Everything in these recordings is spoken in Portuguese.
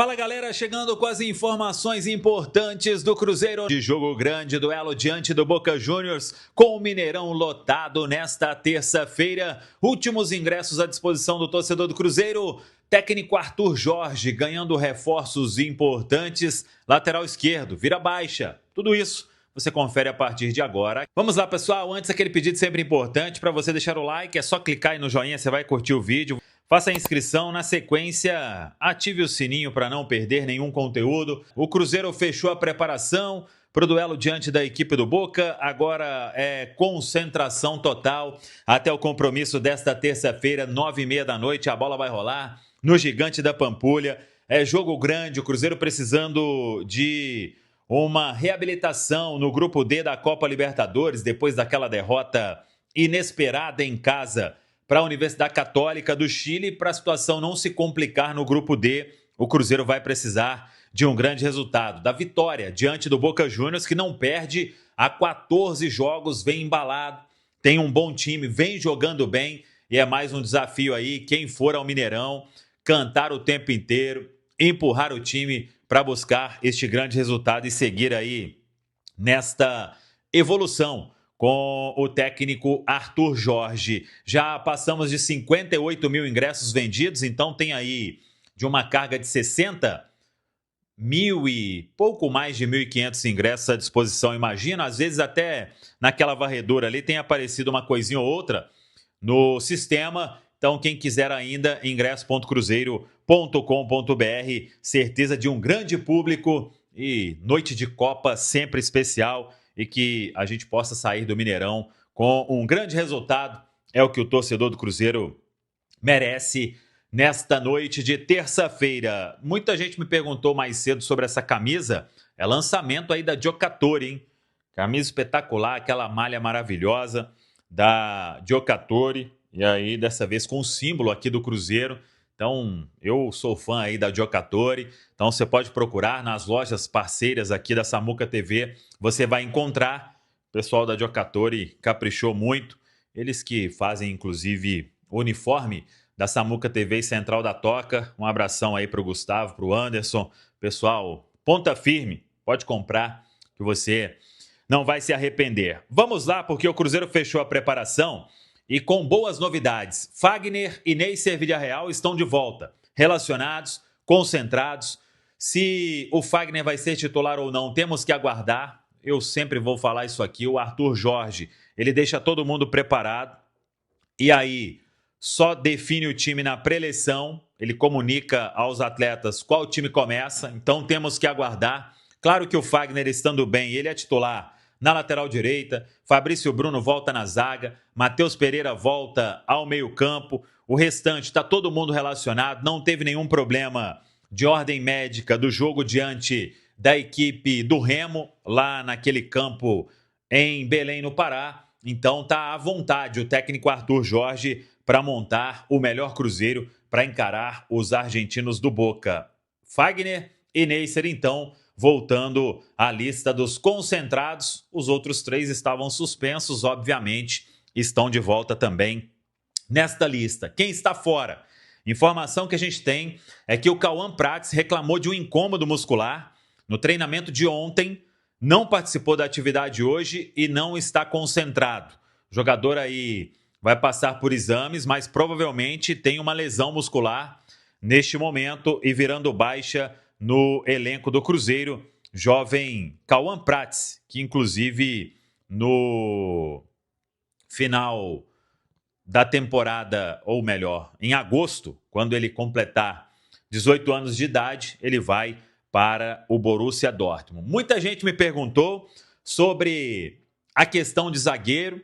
Fala galera, chegando com as informações importantes do Cruzeiro de jogo grande, duelo diante do Boca Juniors, com o Mineirão lotado nesta terça-feira. Últimos ingressos à disposição do torcedor do Cruzeiro. Técnico Arthur Jorge ganhando reforços importantes. Lateral esquerdo, vira baixa. Tudo isso você confere a partir de agora. Vamos lá, pessoal. Antes, aquele pedido sempre importante para você deixar o like. É só clicar aí no joinha, você vai curtir o vídeo. Faça a inscrição, na sequência, ative o sininho para não perder nenhum conteúdo. O Cruzeiro fechou a preparação para o duelo diante da equipe do Boca. Agora é concentração total até o compromisso desta terça-feira, 9h30 da noite. A bola vai rolar no Gigante da Pampulha. É jogo grande, o Cruzeiro precisando de uma reabilitação no grupo D da Copa Libertadores, depois daquela derrota inesperada em casa para a Universidade Católica do Chile. Para a situação não se complicar no grupo D, o Cruzeiro vai precisar de um grande resultado, da vitória diante do Boca Juniors, que não perde há 14 jogos, vem embalado, tem um bom time, vem jogando bem, e é mais um desafio aí, quem for ao Mineirão, cantar o tempo inteiro, empurrar o time para buscar este grande resultado e seguir aí nesta evolução com o técnico Arthur Jorge. Já passamos de 58 mil ingressos vendidos, então tem aí de uma carga de 60 mil e pouco mais de 1.500 ingressos à disposição. Imagina, às vezes até naquela varredura ali tem aparecido uma coisinha ou outra no sistema. Então, quem quiser ainda, ingresso.cruzeiro.com.br, certeza de um grande público e noite de Copa sempre especial, e que a gente possa sair do Mineirão com um grande resultado. É o que o torcedor do Cruzeiro merece nesta noite de terça-feira. Muita gente me perguntou mais cedo sobre essa camisa. É lançamento aí da Giocatori, hein? Camisa espetacular, aquela malha maravilhosa da Giocatori. E aí, dessa vez, com o símbolo aqui do Cruzeiro. Então, eu sou fã aí da Giocatori. Então, você pode procurar nas lojas parceiras aqui da Samuca TV. Você vai encontrar. O pessoal da Giocatori caprichou muito. Eles que fazem, inclusive, o uniforme da Samuca TV e Central da Toca. Um abração aí para o Gustavo, para o Anderson. Pessoal, ponta firme. Pode comprar que você não vai se arrepender. Vamos lá, porque o Cruzeiro fechou a preparação e com boas novidades. Fagner e Neisser Villarreal estão de volta, relacionados, concentrados. Se o Fagner vai ser titular ou não, temos que aguardar. Eu sempre vou falar isso aqui. O Arthur Jorge, ele deixa todo mundo preparado. E aí, só define o time na pré-eleição. Ele comunica aos atletas qual time começa. Então, temos que aguardar. Claro que o Fagner, estando bem, ele é titular na lateral direita, Fabrício Bruno volta na zaga, Matheus Pereira volta ao meio-campo, o restante está todo mundo relacionado, não teve nenhum problema de ordem médica do jogo diante da equipe do Remo, lá naquele campo em Belém, no Pará. Então está à vontade o técnico Arthur Jorge para montar o melhor Cruzeiro para encarar os argentinos do Boca. Fagner e Neisser, então, voltando à lista dos concentrados. Os outros 3 estavam suspensos, obviamente, estão de volta também nesta lista. Quem está fora? Informação que a gente tem é que o Cauã Prats reclamou de um incômodo muscular no treinamento de ontem, não participou da atividade hoje e não está concentrado. O jogador aí vai passar por exames, mas provavelmente tem uma lesão muscular neste momento e virando baixa no elenco do Cruzeiro, jovem Cauã Prats, que inclusive no final da temporada, ou melhor, em agosto, quando ele completar 18 anos de idade, ele vai para o Borussia Dortmund. Muita gente me perguntou sobre a questão de zagueiro,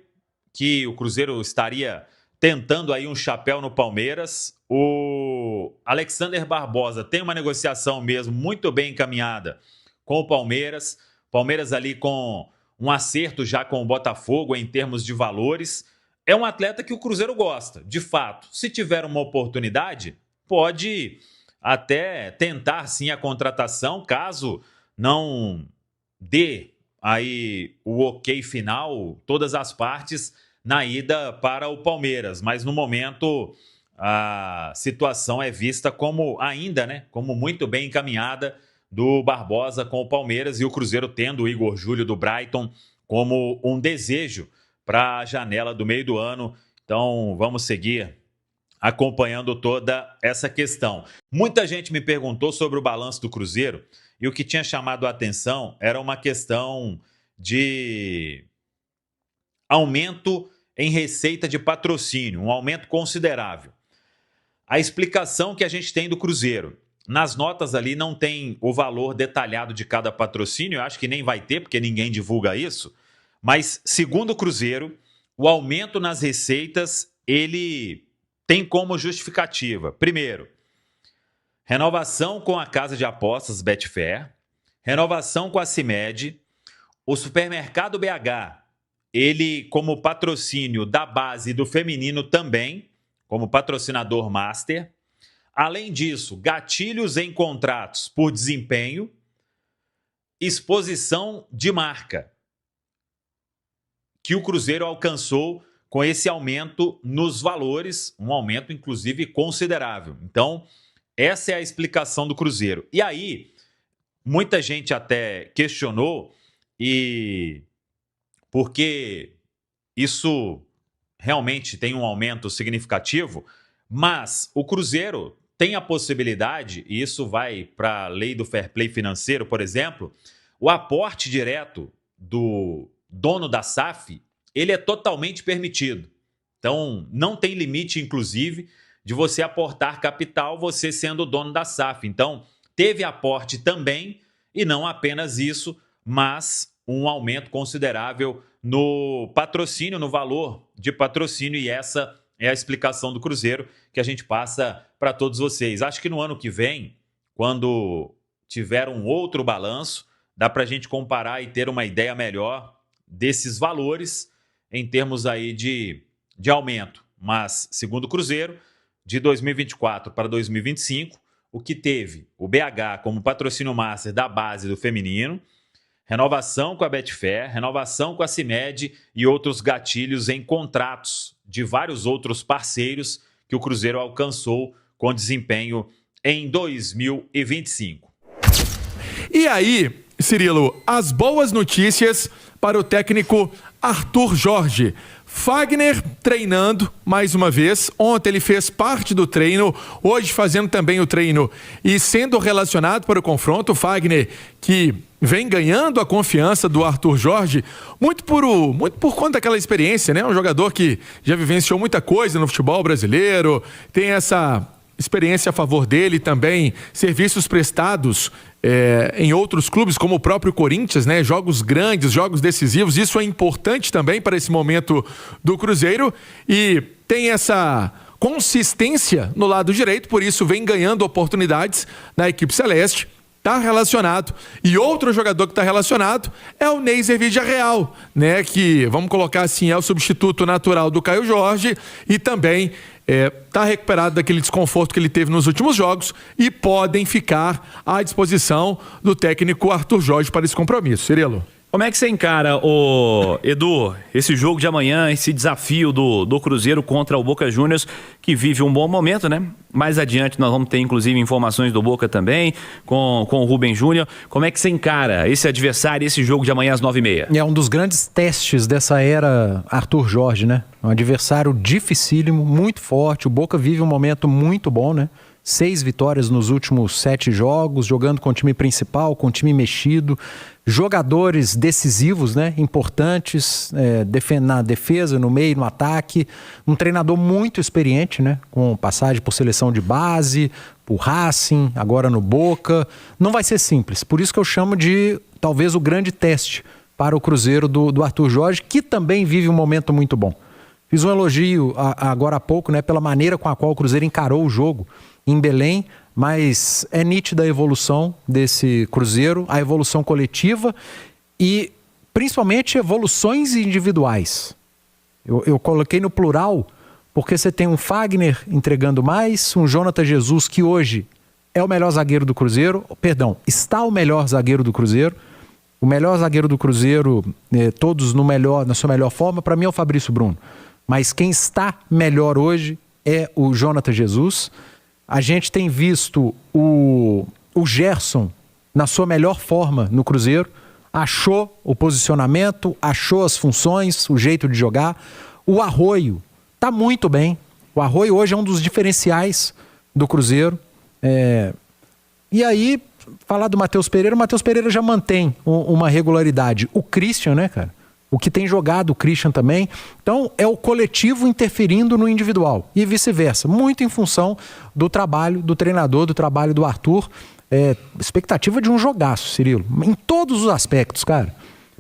que o Cruzeiro estaria tentando aí um chapéu no Palmeiras. O Alexander Barbosa tem uma negociação mesmo muito bem encaminhada com o Palmeiras. Palmeiras ali com um acerto já com o Botafogo em termos de valores. É um atleta que o Cruzeiro gosta, de fato. Se tiver uma oportunidade, pode até tentar sim a contratação, caso não dê aí o ok final, todas as partes, na ida para o Palmeiras. Mas no momento a situação é vista como ainda, né, como muito bem encaminhada do Barbosa com o Palmeiras e o Cruzeiro tendo o Igor Júlio do Brighton como um desejo para a janela do meio do ano. Então, vamos seguir acompanhando toda essa questão. Muita gente me perguntou sobre o balanço do Cruzeiro e o que tinha chamado a atenção era uma questão de aumento em receita de patrocínio, um aumento considerável. A explicação que a gente tem do Cruzeiro, nas notas ali não tem o valor detalhado de cada patrocínio, eu acho que nem vai ter, porque ninguém divulga isso, mas segundo o Cruzeiro, o aumento nas receitas, ele tem como justificativa, primeiro, renovação com a casa de apostas Betfair, renovação com a CIMED, o supermercado BH, ele como patrocínio da base e do feminino também, como patrocinador master. Além disso, gatilhos em contratos por desempenho, exposição de marca, que o Cruzeiro alcançou com esse aumento nos valores, um aumento inclusive considerável. Então, essa é a explicação do Cruzeiro. E aí, muita gente até questionou, e porque isso realmente tem um aumento significativo, mas o Cruzeiro tem a possibilidade, e isso vai para a lei do fair play financeiro, por exemplo, o aporte direto do dono da SAF, ele é totalmente permitido. Então, não tem limite, inclusive, de você aportar capital, você sendo o dono da SAF. Então, teve aporte também, e não apenas isso, mas um aumento considerável no patrocínio, no valor de patrocínio, e essa é a explicação do Cruzeiro que a gente passa para todos vocês. Acho que no ano que vem, quando tiver um outro balanço, dá para a gente comparar e ter uma ideia melhor desses valores em termos aí de aumento. Mas, segundo o Cruzeiro, de 2024 para 2025, o que teve o BH como patrocínio master da base do feminino, renovação com a Betfair, renovação com a CIMED e outros gatilhos em contratos de vários outros parceiros que o Cruzeiro alcançou com desempenho em 2025. E aí, Cirilo, as boas notícias para o técnico Arthur Jorge. Fagner treinando mais uma vez. Ontem ele fez parte do treino, hoje fazendo também o treino e sendo relacionado para o confronto. O Fagner, que vem ganhando a confiança do Arthur Jorge, muito por conta daquela experiência, né? Um jogador que já vivenciou muita coisa no futebol brasileiro, tem essa experiência a favor dele também, serviços prestados em outros clubes, como o próprio Corinthians, né? Jogos grandes, jogos decisivos, isso é importante também para esse momento do Cruzeiro, e tem essa consistência no lado direito, por isso vem ganhando oportunidades na equipe celeste. Está relacionado. E outro jogador que está relacionado é o Neiser Villarreal, né? Que, vamos colocar assim, é o substituto natural do Caio Jorge e também está recuperado daquele desconforto que ele teve nos últimos jogos e podem ficar à disposição do técnico Arthur Jorge para esse compromisso. Cirilo. Como é que você encara, Edu, esse jogo de amanhã, esse desafio do Cruzeiro contra o Boca Juniors, que vive um bom momento, né? Mais adiante nós vamos ter, inclusive, informações do Boca também, com o Rubem Júnior. Como é que você encara esse adversário, esse jogo de amanhã às 9h30? É um dos grandes testes dessa era Arthur Jorge, né? Um adversário dificílimo, muito forte. O Boca vive um momento muito bom, né? 6 vitórias nos últimos 7 jogos, jogando com o time principal, com o time mexido. Jogadores decisivos, né? Importantes, na defesa, no meio, no ataque. Um treinador muito experiente, né? Com passagem por seleção de base, por Racing, agora no Boca. Não vai ser simples. Por isso que eu chamo de, talvez, o grande teste para o Cruzeiro do Arthur Jorge, que também vive um momento muito bom. Fiz um elogio agora há pouco, né? Pela maneira com a qual o Cruzeiro encarou o jogo em Belém, mas é nítida a evolução desse Cruzeiro, a evolução coletiva e principalmente evoluções individuais. Eu coloquei no plural porque você tem um Fagner entregando mais, um Jonathan Jesus que hoje é o melhor zagueiro do Cruzeiro, está o melhor zagueiro do Cruzeiro. O melhor zagueiro do Cruzeiro, todos na sua melhor forma, para mim é o Fabrício Bruno. Mas quem está melhor hoje é o Jonathan Jesus. A gente tem visto o Gerson na sua melhor forma no Cruzeiro. Achou o posicionamento, achou as funções, o jeito de jogar. O Arroio está muito bem. O Arroio hoje é um dos diferenciais do Cruzeiro. E aí, falar do Matheus Pereira, o Matheus Pereira já mantém uma regularidade. O Christian, né, cara? O que tem jogado o Christian também. Então, é o coletivo interferindo no individual. E vice-versa. Muito em função do trabalho do treinador, do trabalho do Arthur. Expectativa de um jogaço, Cirilo. Em todos os aspectos, cara.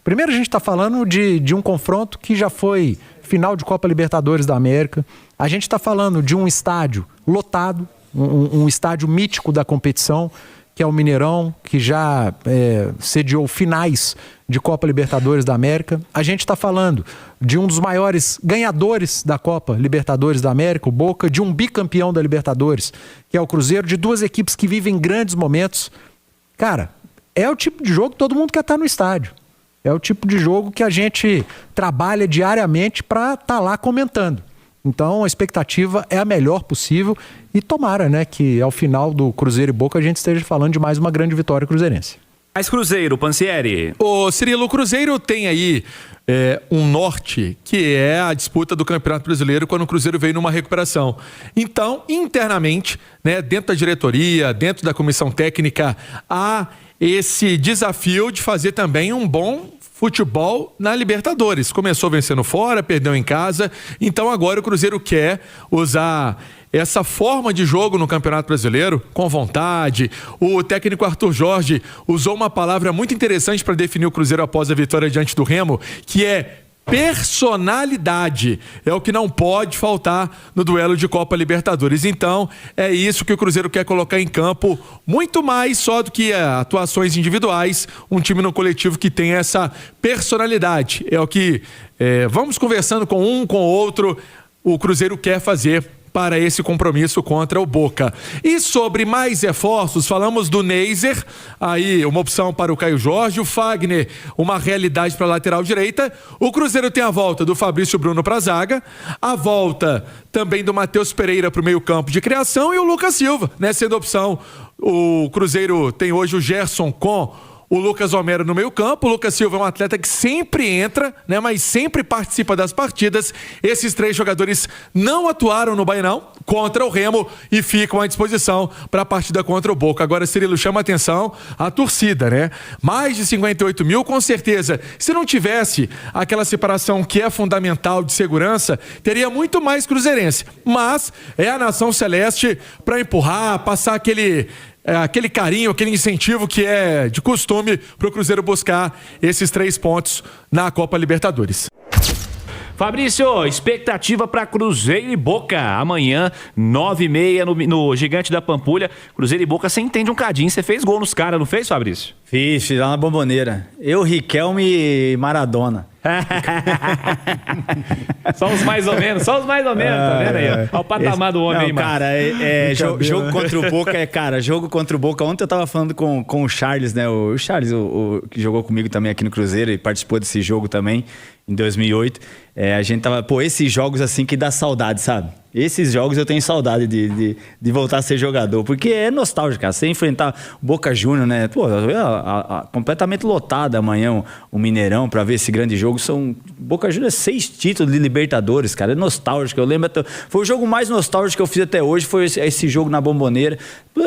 Primeiro, a gente está falando de um confronto que já foi final de Copa Libertadores da América. A gente está falando de um estádio lotado, um estádio mítico da competição, que é o Mineirão, que já sediou finais de Copa Libertadores da América. A gente está falando de um dos maiores ganhadores da Copa Libertadores da América, o Boca, de um bicampeão da Libertadores, que é o Cruzeiro, de duas equipes que vivem grandes momentos. Cara, é o tipo de jogo que todo mundo quer estar no estádio. É o tipo de jogo que a gente trabalha diariamente para estar lá comentando. Então, a expectativa é a melhor possível e tomara, né, que ao final do Cruzeiro e Boca a gente esteja falando de mais uma grande vitória cruzeirense. Mais Cruzeiro, Pansieri. Ô, Cirilo, o Cruzeiro tem aí um norte, que é a disputa do Campeonato Brasileiro quando o Cruzeiro veio numa recuperação. Então, internamente, né, dentro da diretoria, dentro da comissão técnica, há esse desafio de fazer também um bom futebol na Libertadores. Começou vencendo fora, perdeu em casa, então agora o Cruzeiro quer usar essa forma de jogo no Campeonato Brasileiro com vontade. O técnico Arthur Jorge usou uma palavra muito interessante para definir o Cruzeiro após a vitória diante do Remo, que é personalidade. É o que não pode faltar no duelo de Copa Libertadores. Então, é isso que o Cruzeiro quer colocar em campo, muito mais só do que atuações individuais, um time no coletivo que tem essa personalidade. É o que vamos conversando com um, com o outro, o Cruzeiro quer fazer para esse compromisso contra o Boca. E sobre mais reforços, falamos do Neiser, aí uma opção para o Caio Jorge, o Fagner, uma realidade para a lateral direita. O Cruzeiro tem a volta do Fabrício Bruno para a zaga, a volta também do Matheus Pereira para o meio-campo de criação e o Lucas Silva, né, sendo opção. O Cruzeiro tem hoje o Gerson com o Lucas Homero no meio campo. O Lucas Silva é um atleta que sempre entra, né, mas sempre participa das partidas. Esses três jogadores não atuaram no Bainão contra o Remo e ficam à disposição para a partida contra o Boca. Agora, Cirilo, chama a atenção a torcida, né? Mais de 58 mil, com certeza. Se não tivesse aquela separação que é fundamental de segurança, teria muito mais cruzeirense. Mas é a nação celeste para empurrar, passar aquele carinho, aquele incentivo que é de costume para o Cruzeiro buscar esses 3 pontos na Copa Libertadores. Fabrício, expectativa para Cruzeiro e Boca. Amanhã, 9h30 no Gigante da Pampulha. Cruzeiro e Boca, você entende um cadinho. Você fez gol nos caras, não fez, Fabrício? Fiz lá na Bomboneira. Eu, Riquelme e Maradona. Só os mais ou menos, tá vendo aí? Olha o patamar do homem aí, mano. Cara, jogo contra o Boca jogo contra o Boca. Ontem eu tava falando com o Charles, né? O Charles, o que jogou comigo também aqui no Cruzeiro e participou desse jogo também, em 2008. A gente tava, esses jogos assim que dá saudade, sabe? Esses jogos eu tenho saudade de voltar a ser jogador, porque é nostálgico, cara. Você enfrentar o Boca Juniors, né? Completamente lotado amanhã o Mineirão pra ver esse grande jogo. Boca Juniors 6 títulos de Libertadores, cara. É nostálgico. Eu lembro, foi o jogo mais nostálgico que eu fiz até hoje, foi esse jogo na Bomboneira.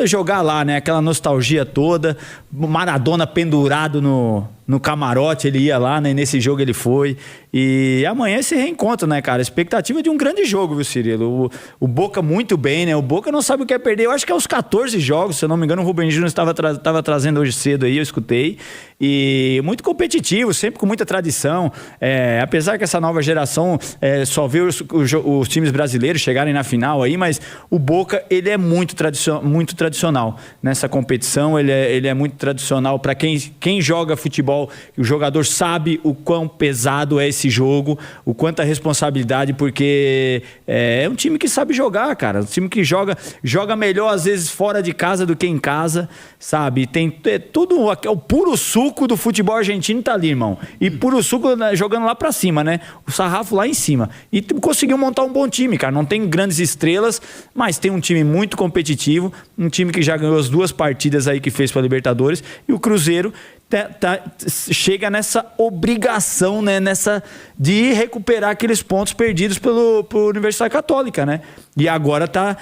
Jogar lá, né? Aquela nostalgia toda. Maradona pendurado no camarote, ele ia lá, né? Nesse jogo ele foi. E amanhã esse reencontro, né, cara? A expectativa é de um grande jogo, viu, Cirilo? O Boca muito bem, né? O Boca não sabe o que é perder. Eu acho que é os 14 jogos, se eu não me engano, o Rubem Júnior estava trazendo hoje cedo aí, eu escutei. E muito competitivo, sempre com muita tradição. Apesar que essa nova geração só vê os times brasileiros chegarem na final aí, mas o Boca, ele é muito tradicional nessa competição. Ele é muito tradicional para quem joga futebol futebol. O jogador sabe o quão pesado é esse jogo, o quanto a responsabilidade, porque é um time que sabe jogar, cara. Um time que joga melhor, às vezes, fora de casa do que em casa, sabe? Tem tudo, o puro suco do futebol argentino tá ali, irmão. E puro suco jogando lá pra cima, né? O sarrafo lá em cima. E conseguiu montar um bom time, cara. Não tem grandes estrelas, mas tem um time muito competitivo, um time que já ganhou as 2 partidas aí que fez pra Libertadores, e o Cruzeiro chega nessa obrigação, né, de recuperar aqueles pontos perdidos pelo Universidade Católica, né? E agora tá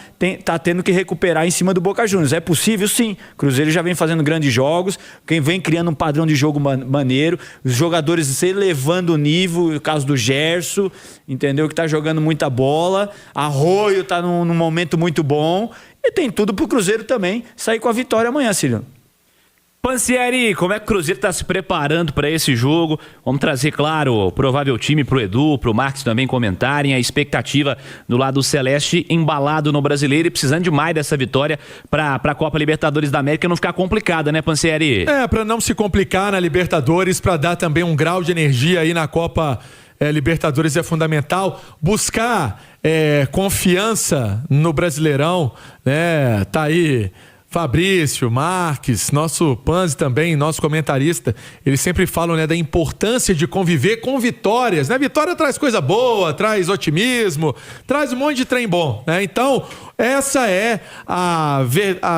tendo que recuperar em cima do Boca Juniors. É possível? Sim. O Cruzeiro já vem fazendo grandes jogos, quem vem criando um padrão de jogo maneiro, os jogadores elevando o nível, o caso do Gerson, entendeu? Que tá jogando muita bola, Arroio tá num momento muito bom, e tem tudo pro Cruzeiro também sair com a vitória amanhã, Cílio. Pansieri, como é que o Cruzeiro está se preparando para esse jogo? Vamos trazer, claro, o provável time para o Edu, para o Marcos também comentarem a expectativa do lado celeste, embalado no Brasileiro e precisando demais dessa vitória para a Copa Libertadores da América não ficar complicada, né, Pansieri? Para não se complicar na Libertadores, para dar também um grau de energia aí na Copa Libertadores é fundamental. Buscar confiança no Brasileirão, né? Tá aí Fabrício, Marques, nosso Panzi também, nosso comentarista, eles sempre falam, né, da importância de conviver com vitórias, né? Vitória traz coisa boa, traz otimismo, traz um monte de trem bom, né? Então, essa é a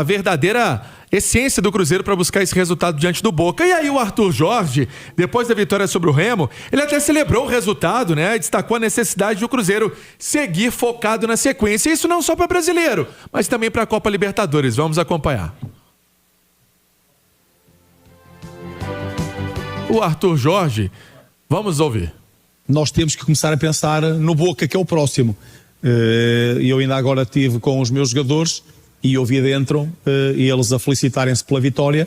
verdadeira essência do Cruzeiro para buscar esse resultado diante do Boca. E aí o Arthur Jorge, depois da vitória sobre o Remo, ele até celebrou o resultado, né? Destacou a necessidade do Cruzeiro seguir focado na sequência. Isso não só para brasileiro, mas também para a Copa Libertadores. Vamos acompanhar. O Arthur Jorge, vamos ouvir. Nós temos que começar a pensar no Boca, que é o próximo. Eu ainda agora estive com os meus jogadores e ouvi dentro eles a felicitarem-se pela vitória,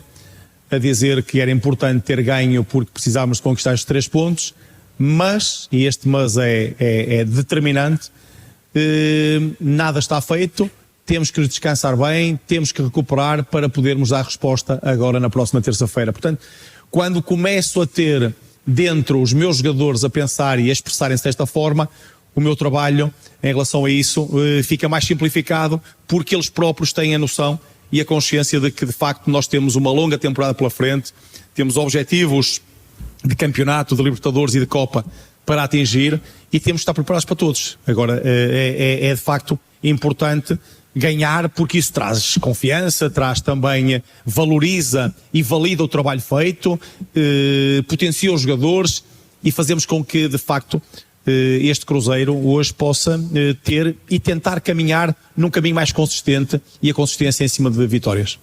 a dizer que era importante ter ganho porque precisávamos de conquistar os 3 pontos, mas, e este mas é determinante, nada está feito, temos que descansar bem, temos que recuperar para podermos dar resposta agora na próxima terça-feira. Portanto, quando começo a ter dentro os meus jogadores a pensar e a expressarem-se desta forma, o meu trabalho em relação a isso fica mais simplificado, porque eles próprios têm a noção e a consciência de que de facto nós temos uma longa temporada pela frente, temos objetivos de campeonato, de Libertadores e de Copa para atingir e temos que estar preparados para todos. Agora é de facto importante ganhar, porque isso traz confiança, traz também, valoriza e valida o trabalho feito, potencia os jogadores e fazemos com que de facto este Cruzeiro hoje possa ter e tentar caminhar num caminho mais consistente, e a consistência em cima de vitórias.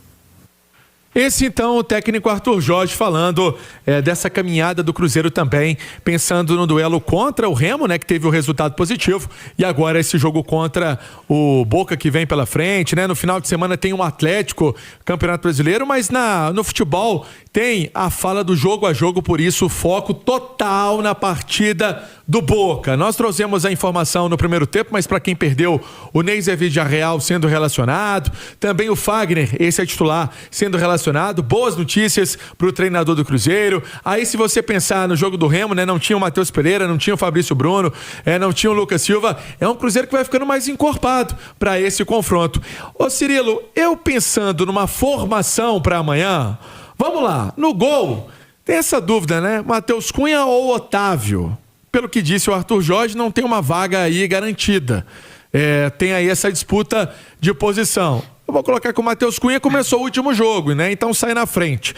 Esse então o técnico Arthur Jorge falando dessa caminhada do Cruzeiro também, pensando no duelo contra o Remo, né, que teve o resultado positivo, e agora esse jogo contra o Boca que vem pela frente, né? No final de semana tem um Atlético, Campeonato Brasileiro, mas no futebol tem a fala do jogo a jogo, por isso o foco total na partida do Boca. Nós trouxemos a informação no primeiro tempo, mas para quem perdeu, o Neiser Villarreal sendo relacionado, também o Fagner, esse é titular, sendo relacionado. Boas notícias para o treinador do Cruzeiro. Aí se você pensar no jogo do Remo, né, não tinha o Matheus Pereira, não tinha o Fabrício Bruno, não tinha o Lucas Silva, é um Cruzeiro que vai ficando mais encorpado para esse confronto. Ô Cirilo, eu pensando numa formação para amanhã, vamos lá, no gol, tem essa dúvida, né? Matheus Cunha ou Otávio? Pelo que disse o Arthur Jorge, não tem uma vaga aí garantida. Tem aí essa disputa de posição. Eu vou colocar que o Matheus Cunha começou o último jogo, né? Então sai na frente.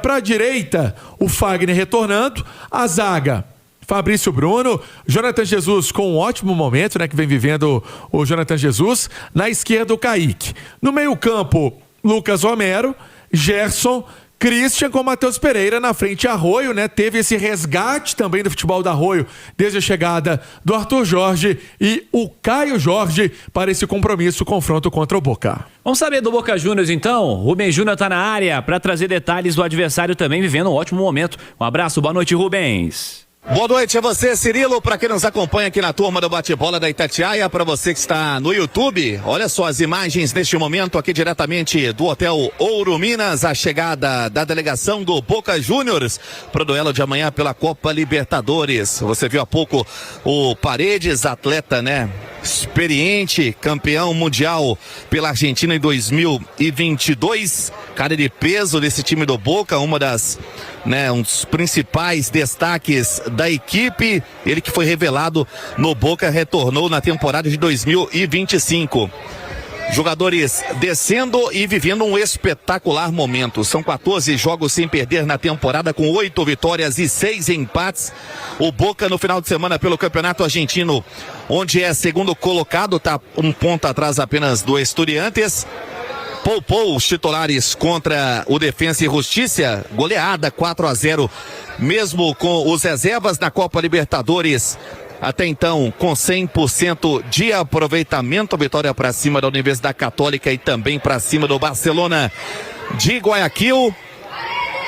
Para a direita, o Fagner retornando. A zaga, Fabrício Bruno. Jonathan Jesus com um ótimo momento, né? Que vem vivendo o Jonathan Jesus. Na esquerda, o Kaique. No meio-campo, Lucas Romero, Gerson, Christian com Matheus Pereira, na frente Arroio, né? Teve esse resgate também do futebol da Arroio desde a chegada do Arthur Jorge e o Caio Jorge para esse compromisso, confronto contra o Boca. Vamos saber do Boca Juniors então. Rubens Júnior tá na área para trazer detalhes do adversário também vivendo um ótimo momento. Um abraço, boa noite, Rubens. Boa noite a você, Cirilo. Para quem nos acompanha aqui na turma do Bate-Bola da Itatiaia, para você que está no YouTube, olha só as imagens neste momento aqui diretamente do Hotel Ouro Minas, a chegada da delegação do Boca Juniors para o duelo de amanhã pela Copa Libertadores. Você viu há pouco o Paredes, atleta, né? Experiente, campeão mundial pela Argentina em 2022, cara de peso desse time do Boca, um dos principais destaques da equipe. Ele que foi revelado no Boca, retornou na temporada de 2025. Jogadores descendo e vivendo um espetacular momento. São 14 jogos sem perder na temporada, com 8 vitórias e 6 empates. O Boca no final de semana pelo Campeonato Argentino, onde é segundo colocado, está um ponto atrás apenas do Estudiantes. Poupou os titulares contra o Defensa e Justiça, goleada 4-0, mesmo com os reservas na Copa Libertadores. Até então, com 100% de aproveitamento, vitória para cima da Universidade Católica e também para cima do Barcelona de Guayaquil.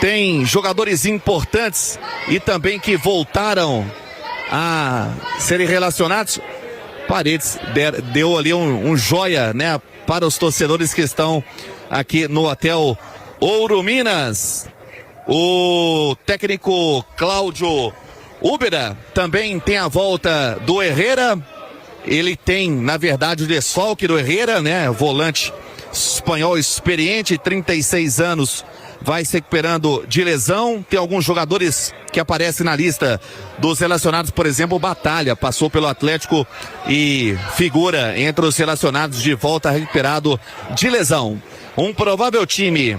Tem jogadores importantes e também que voltaram a serem relacionados. Paredes deu ali um joia, né, para os torcedores que estão aqui no Hotel Ouro Minas. O técnico Cláudio Úbeda também tem a volta do Herrera. Ele tem, na verdade, o desfalque do Herrera, né? Volante espanhol experiente, 36 anos, vai se recuperando de lesão. Tem alguns jogadores que aparecem na lista dos relacionados, por exemplo, Batalha, passou pelo Atlético e figura entre os relacionados de volta, recuperado de lesão. Um provável time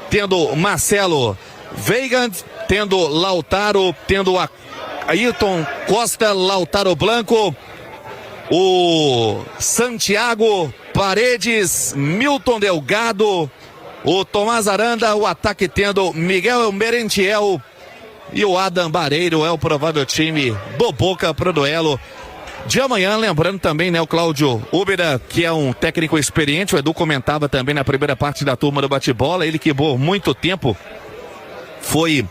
tendo Marcelo Weigand, tendo Lautaro, tendo Ayrton Costa, Lautaro Blanco, o Santiago, Paredes, Milton Delgado, o Tomás Aranda, o ataque tendo Miguel Merentiel e o Adam Bareiro. É o provável time do Boca pro duelo de amanhã. Lembrando também, né, o Cláudio Úbeda, que é um técnico experiente. O Edu comentava também na primeira parte da turma do bate-bola, ele que por muito tempo foi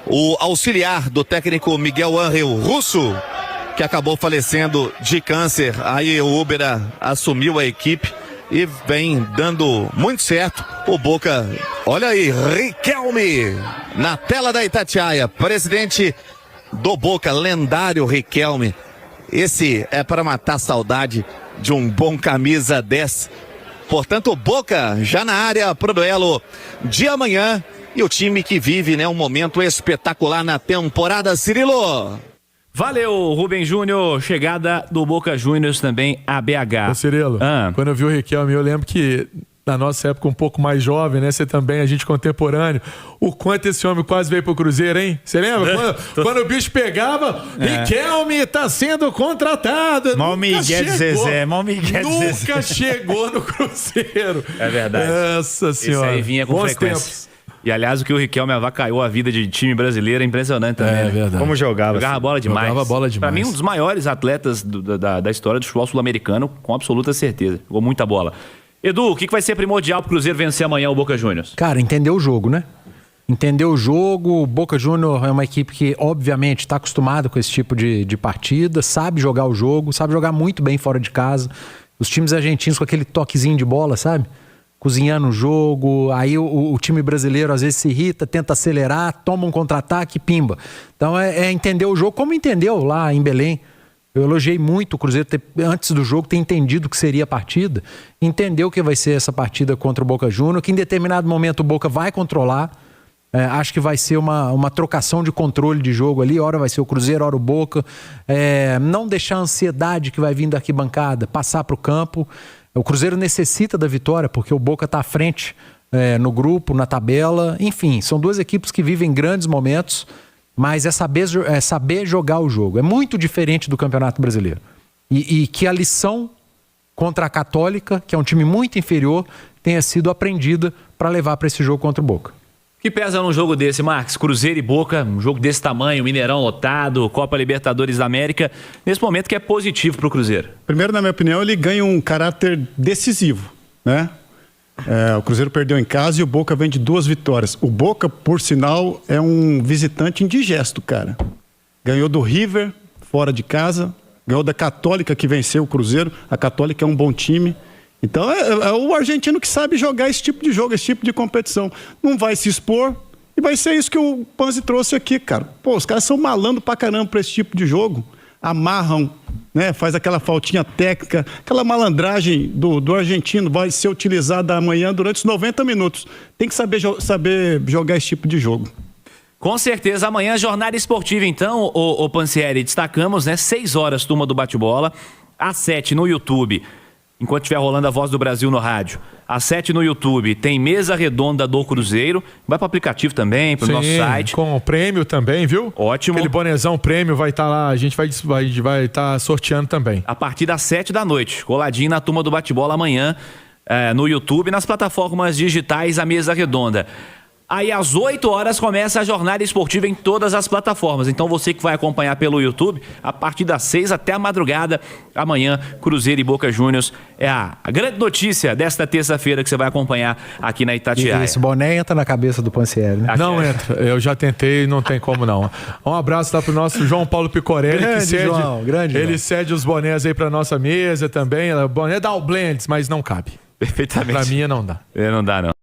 o auxiliar do técnico Miguel Ángel Russo, que acabou falecendo de câncer. Aí o Úbeda assumiu a equipe e vem dando muito certo. O Boca, olha aí, Riquelme na tela da Itatiaia, presidente do Boca, lendário Riquelme. Esse é para matar a saudade de um bom camisa 10. Portanto, o Boca já na área pro duelo de amanhã. E o time que vive, né, um momento espetacular na temporada, Cirilo. Valeu, Rubem Júnior. Chegada do Boca Juniors também a BH. Ô, Cirilo, quando eu vi o Riquelme, eu lembro que na nossa época um pouco mais jovem, né? Você também, a gente contemporâneo. O quanto esse homem quase veio pro Cruzeiro, hein? Você lembra? Quando o bicho pegava, Riquelme tá sendo contratado. Mal Miguel Zezé, mal Miguel Zezé. Nunca chegou no Cruzeiro. É verdade. Nossa senhora. Isso aí vinha com Bons frequência. tempos. E aliás, o que o Riquelme avacaiou a vida de time brasileiro é impressionante também. É né? verdade. Como jogava. Jogava bola demais. Jogava bola demais. Pra mim, um dos maiores atletas da história do futebol sul-americano, com absoluta certeza. Jogou muita bola. Edu, o que vai ser primordial pro Cruzeiro vencer amanhã o Boca Juniors? Cara, entender o jogo, né? Entender o jogo. O Boca Juniors é uma equipe que, obviamente, está acostumada com esse tipo de partida, sabe jogar o jogo, sabe jogar muito bem fora de casa. Os times argentinos com aquele toquezinho de bola, sabe? Cozinhando o jogo, aí o time brasileiro às vezes se irrita, tenta acelerar, toma um contra-ataque, pimba. Então é entender o jogo como entendeu lá em Belém. Eu elogiei muito o Cruzeiro antes do jogo ter entendido o que seria a partida, entendeu que vai ser essa partida contra o Boca Juniors, que em determinado momento o Boca vai controlar. Acho que vai ser uma trocação de controle de jogo ali, hora vai ser o Cruzeiro, hora o Boca. Não deixar a ansiedade que vai vir da arquibancada passar para o campo. O Cruzeiro necessita da vitória, porque o Boca está à frente no grupo, na tabela. Enfim, são duas equipes que vivem grandes momentos, mas é saber jogar o jogo. É muito diferente do Campeonato Brasileiro. E que a lição contra a Católica, que é um time muito inferior, tenha sido aprendida para levar para esse jogo contra o Boca. O que pesa num jogo desse, Marcos? Cruzeiro e Boca, um jogo desse tamanho, Mineirão lotado, Copa Libertadores da América, nesse momento que é positivo pro Cruzeiro. Primeiro, na minha opinião, ele ganha um caráter decisivo, né? O Cruzeiro perdeu em casa e o Boca vem de 2 vitórias. O Boca, por sinal, é um visitante indigesto, cara. ganhou do River, fora de casa, ganhou da Católica, que venceu o Cruzeiro. A Católica é um bom time. Então é o argentino que sabe jogar esse tipo de jogo, esse tipo de competição. Não vai se expor e vai ser isso que o Panzi trouxe aqui, cara. Pô, os caras são malandro pra caramba pra esse tipo de jogo. Amarram, né? Faz aquela faltinha técnica, aquela malandragem do argentino vai ser utilizada amanhã durante os 90 minutos. Tem que saber jogar esse tipo de jogo. Com certeza, amanhã, jornada esportiva, então, o Pansieri, destacamos, né? 6 horas, turma do bate-bola, às 7 no YouTube, enquanto estiver rolando a Voz do Brasil no rádio. Às 7 no YouTube tem mesa redonda do Cruzeiro. Vai para o aplicativo também, para o nosso site. Com o prêmio também, viu? Ótimo. Aquele bonezão prêmio vai estar lá, a gente vai estar sorteando também. A partir das 7 da noite, coladinho na turma do bate-bola amanhã, no YouTube, nas plataformas digitais, a mesa redonda. Aí às 8 horas começa a jornada esportiva em todas as plataformas. Então você que vai acompanhar pelo YouTube, a partir das 6 até a madrugada, amanhã, Cruzeiro e Boca Juniors. É a grande notícia desta terça-feira que você vai acompanhar aqui na Itatiaia. Esse boné entra na cabeça do Pansieri, né? Não entra, eu já tentei, não tem como não. Um abraço lá pro nosso João Paulo Picorelli, Grande João. Ele cede os bonés aí pra nossa mesa também. O boné dá o blends, mas não cabe. Perfeitamente. Pra mim não dá. Não dá, não.